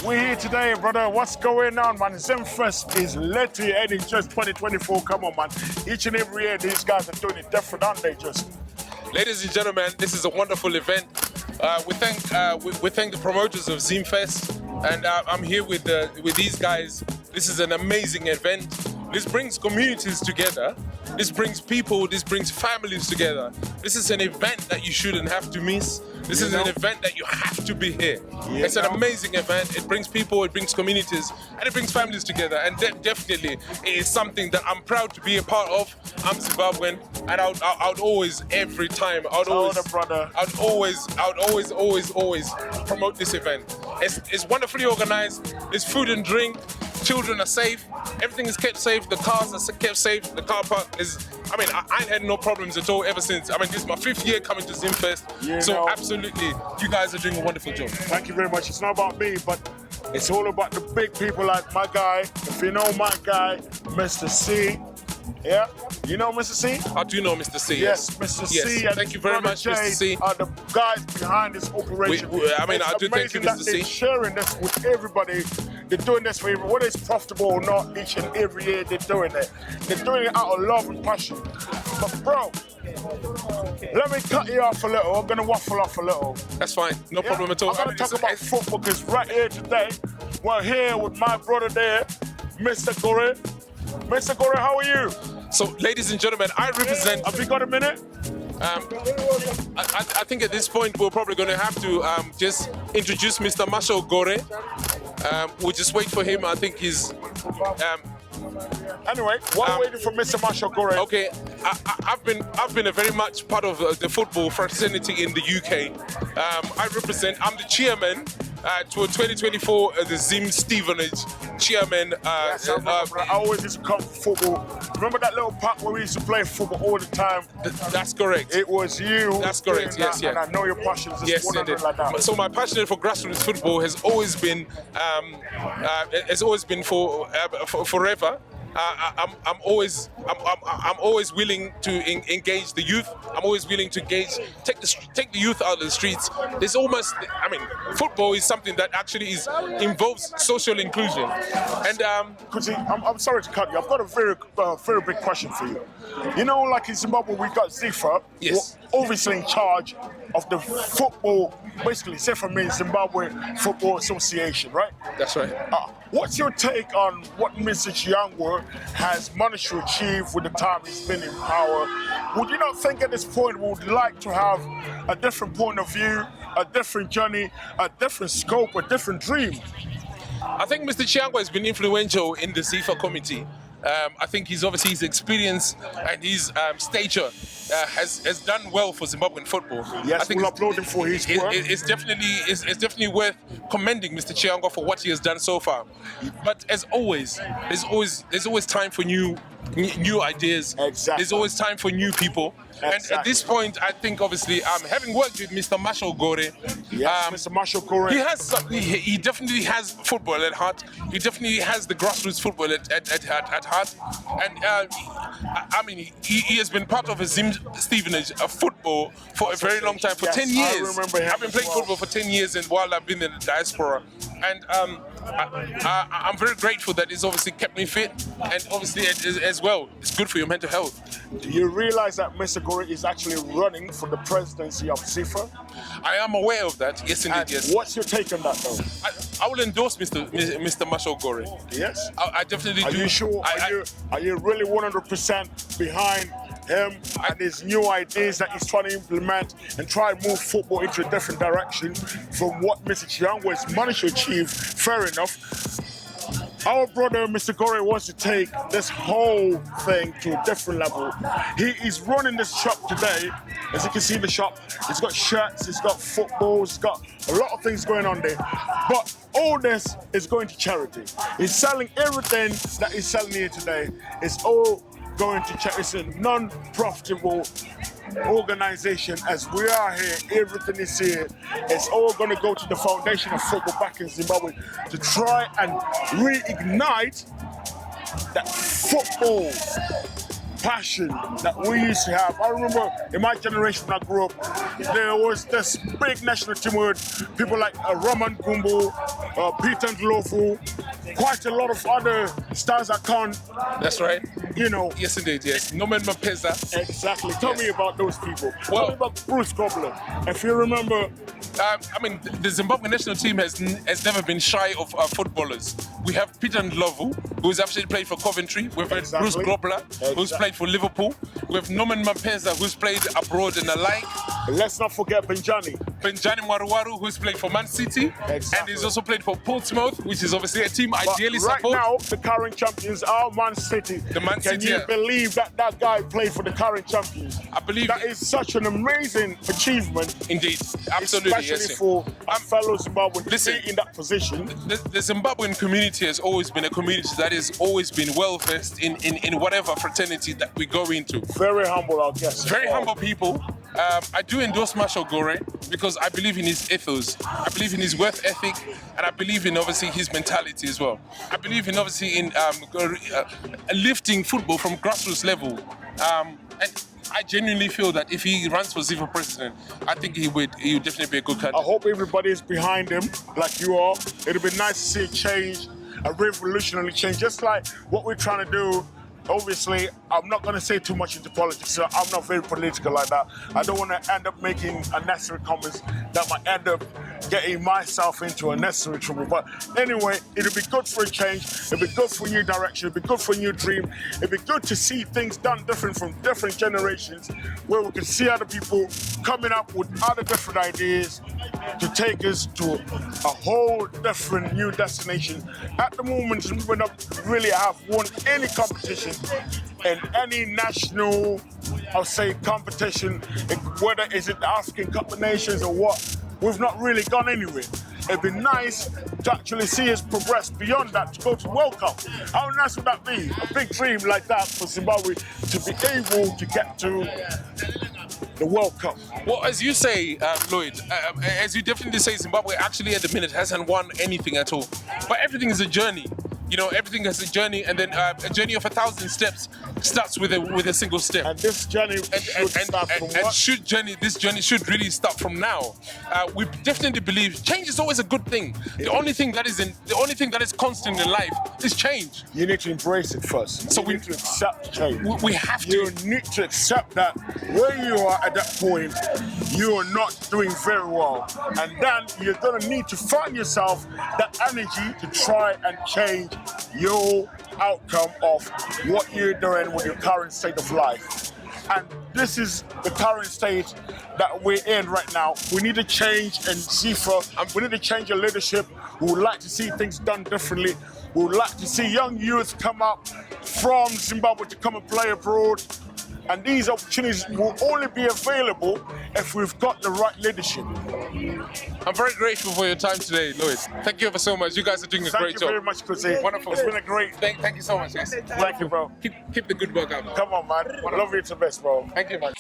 We're here today, brother. What's going on, man? Zimfest is literally ending just 2024. Come on, man. Each and every year, these guys are doing it different, aren't they? Just. Ladies and gentlemen, this is a wonderful event. We thank the promoters of Zimfest, and I'm here with these guys. This is an amazing event. This brings communities together. This brings people, this brings families together. This is an event that you shouldn't have to miss. This is an event that you have to be here. It's an amazing event. It brings people, it brings communities, and it brings families together. And definitely, it is something that I'm proud to be a part of. I'm Zimbabwean, and I would always, every time, I would always promote this event. It's wonderfully organized. There's food and drink. Children are safe. Everything is kept safe. The cars are kept safe. The car park is, I ain't had no problems at all ever since. This is my 5th year coming to Zimfest. So absolutely, you guys are doing a wonderful job. Thank you very much. It's not about me, but it's all about the big people like my guy. If you know my guy, Mr. C. Yeah, you know Mr. C? I do know Mr. C. Yes, Mr. C. And thank you very much, Mr. C. Are the guys behind this operation. I do thank you, Mr. C. They're sharing this with everybody. They're doing this for everyone. Whether it's profitable or not, each and every year they're doing it. They're doing it out of love and passion. But bro, let me cut you off a little. I'm gonna waffle off a little. That's fine. No problem at all. I'm gonna talk about football because right here today, we're here with my brother there, Mr. Gore. Mr. Gore, how are you? So, ladies and gentlemen, I represent... Have you got a minute? I think at this point we're probably going to have to just introduce Mr. Mashgore. We'll just wait for him. I think he's... Anyway, while waiting for Mr. Mashgore. Okay, I've been a very much part of the football fraternity in the UK. I'm the chairman to 2024 the Zim Stevenage chairman. Yes, I always used to come for football. Remember that little park where we used to play football all the time? That's correct. It was you. That's correct. Yes. And I know your passion is just like that. So my passion for grassroots football has always been for forever. I'm always willing to engage the youth. I'm always willing to take the youth out of the streets. There's almost, football is something that actually involves social inclusion. And Kudzi, I'm sorry to cut you. I've got a very big question for you. You know, like in Zimbabwe, we got ZIFA. Yes. Obviously in charge of the football. Basically, ZIFA means Zimbabwe Football Association, right? That's right. What's your take on what Mr. Chiangwa has managed to achieve with the time he's been in power? Would you not think at this point we would like to have a different point of view, a different journey, a different scope, a different dream? I think Mr. Chiangwa has been influential in the ZIFA committee. I think his experience and his stature has done well for Zimbabwean football. Yes, I think we'll applaud him for his work. It's definitely worth commending Mr. Chiangwa for what he has done so far. But as always, there's always time for new ideas. Exactly. There's always time for new people. Exactly. And at this point, I think obviously, having worked with Mr. Mashgore, Mr. Mashgore, he definitely has football at heart. He definitely has the grassroots football at heart. And he has been part of a Zim Stevenage football for a very long time, for 10 years. I remember him. I've been playing football for 10 years, and while I've been in the diaspora, and I'm very grateful that he's obviously kept me fit, and obviously as well, it's good for your mental health. Do you realize that Mr. Gore is actually running for the presidency of ZIFA? I am aware of that. Yes, indeed. Yes. What's your take on that, though? I will endorse Mr. Mashgore. Yes. I definitely do. Are you sure? Are you really 100% behind him and his new ideas that he's trying to implement and try and move football into a different direction from what Mr. Chiangwa has managed to achieve? Fair enough. Our brother, Mr. Gore, wants to take this whole thing to a different level. He is running this shop today. As you can see, the shop, it's got shirts, it's got footballs, it's got a lot of things going on there. But all this is going to charity. He's selling everything that he's selling here today. It's all going to charity. It's a non-profitable organization. As we are here, everything is here. It's all going to go to the foundation of football back in Zimbabwe to try and reignite that football passion that we used to have. I remember in my generation when I grew up, there was this big national team with people like Roman Gumbo, Peter Ndlovu, quite a lot of other stars that can't. That's right. You know. Yes, indeed. Yes. Norman Mapeza. Exactly. Tell me about those people. Well, tell me about Bruce Gobler. If you remember. I mean, the Zimbabwe national team has never been shy of footballers. We have Peter Ndlovu, who's actually played for Coventry. We've had Bruce Gobler, who's played for Liverpool. We have Norman Mapeza, who's played abroad and the like. Let's not forget Benjani Mwaruwaru, who's played for Man City. And he's also played for Portsmouth, which is obviously a team I ideally right support. Right now, the current champions are Man City. The Man City. Can you believe that that guy played for the current champions? I believe that is such an amazing achievement. Indeed, absolutely. Especially for a fellow Zimbabwean listen, to be in that position. The Zimbabwean community has always been a community that has always been well-versed in whatever fraternity that we go into. Very humble, I guess. Very humble people. I do endorse Mashgore because I believe in his ethos. I believe in his work ethic, and I believe in obviously his mentality as well. I believe in obviously in lifting football from grassroots level. And I genuinely feel that if he runs for ZIFA president, I think he would definitely be a good candidate. I hope everybody is behind him like you are. It'll be nice to see a change, a revolutionary change, just like what we're trying to do. Obviously, I'm not going to say too much into politics, so I'm not very political like that. I don't want to end up making unnecessary comments that might end up getting myself into unnecessary trouble. But anyway, it'll be good for a change. It'll be good for a new direction. It'll be good for a new dream. It'll be good to see things done different from different generations, where we can see other people coming up with other different ideas to take us to a whole different new destination. At the moment, we don't really have won any competition in any national, I'll say, competition, whether it's in the African Cup of Nations or what. We've not really gone anywhere. It'd be nice to actually see us progress beyond that, to go to World Cup. How nice would that be? A big dream like that for Zimbabwe to be able to get to the World Cup. Well, as you say, Lloyd, as you definitely say, Zimbabwe actually at the minute hasn't won anything at all. But everything is a journey. You know, everything has a journey, and then a journey of 1,000 steps starts with a single step. And this journey should start from what? This journey should really start from now. We definitely believe change is always a good thing. The only thing that is constant in life is change. You need to embrace it first. So we need to accept change. We have to. You need to accept that where you are at that point, you are not doing very well, and then you're gonna need to find yourself that energy to try and change your outcome of what you're doing with your current state of life. And this is the current state that we're in right now. We need a change in ZIFA, and we need to change your leadership. We would like to see things done differently. We would like to see young youth come up from Zimbabwe to come and play abroad. And these opportunities will only be available if we've got the right leadership. I'm very grateful for your time today, Lloyd. Thank you ever so much. You guys are doing a great job. Thank you very much, Kudzi. Wonderful. It's been a great... Thank you so much, guys. Thank you, bro. Keep the good work up. Come on, man. Love you to the best, bro. Thank you, man.